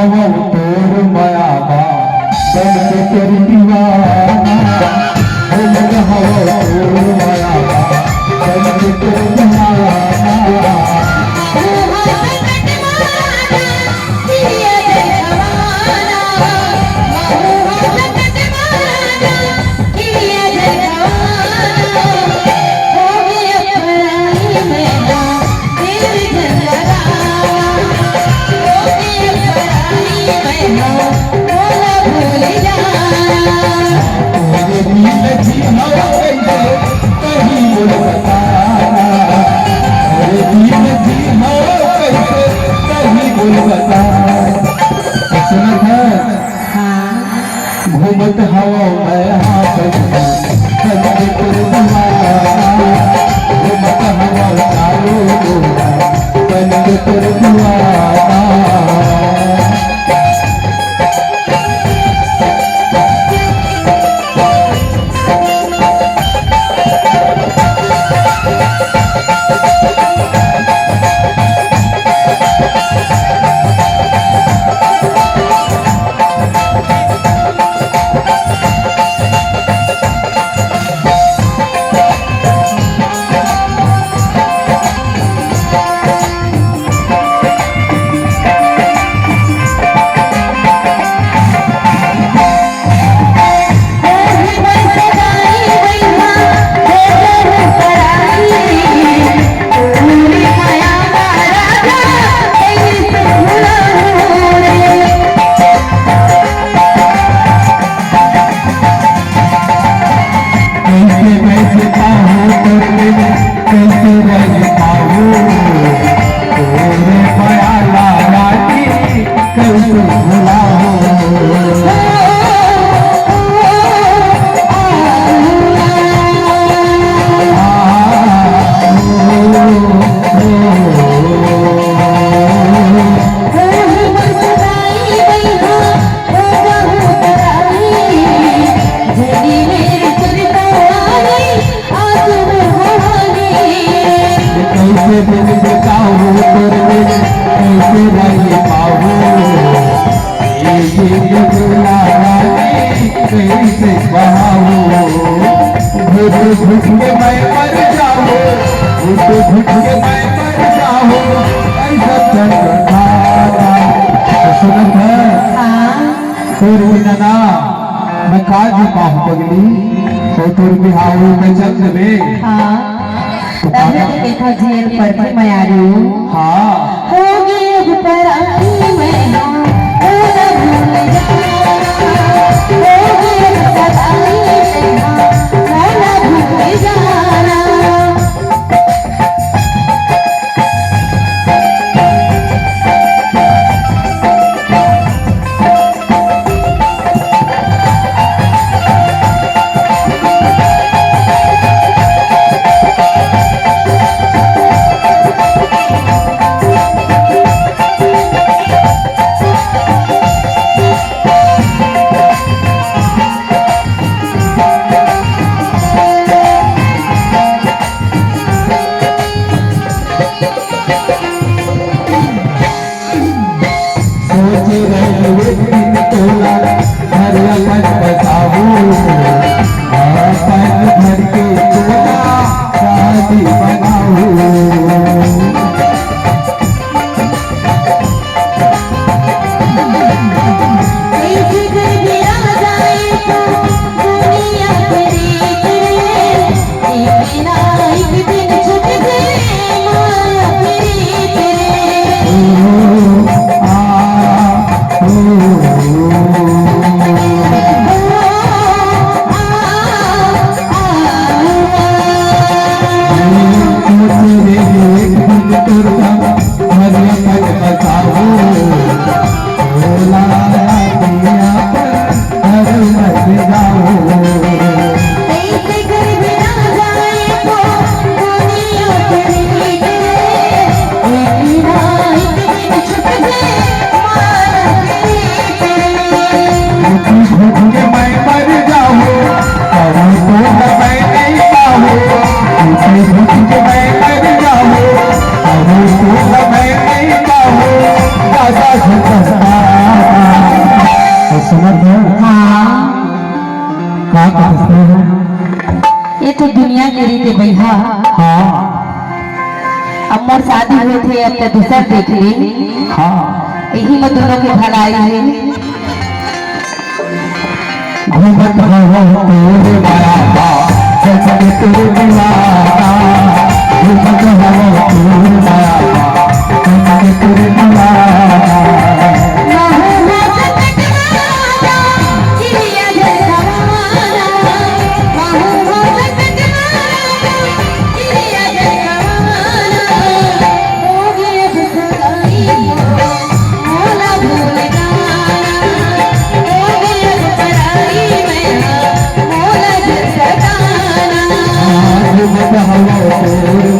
हवा तोर मायावा बन के तेरी दीवाना घूमत हवा तोर मायावा बन के तेरी दीवाना घूमत हवा मैं घूमत हवा चालू बन के तेरे दीवाना घुट के मैं मर जाऊं घुट के मैं मर जाऊं ऐसा चंद्रधारा सुनत है तोर बिना मैं काज पाहूं पगली तो तोर बिहाऊ में चंद में तब देखा जेल पर भी मैं आ रही हूँ हो गई अब पराई मैं हो गई अब पराई तो दुनिया के रीते भैया हाँ अब मोर शादी हुए थे अब तो दूसर देख ली हाँ यही में दोनों के भलाई है घूमत हो तेरे माया बा जैसे तेरे दीवाना घूमत हो तेरे माया बा जैसे तेरे दीवाना घूमत हो तेरे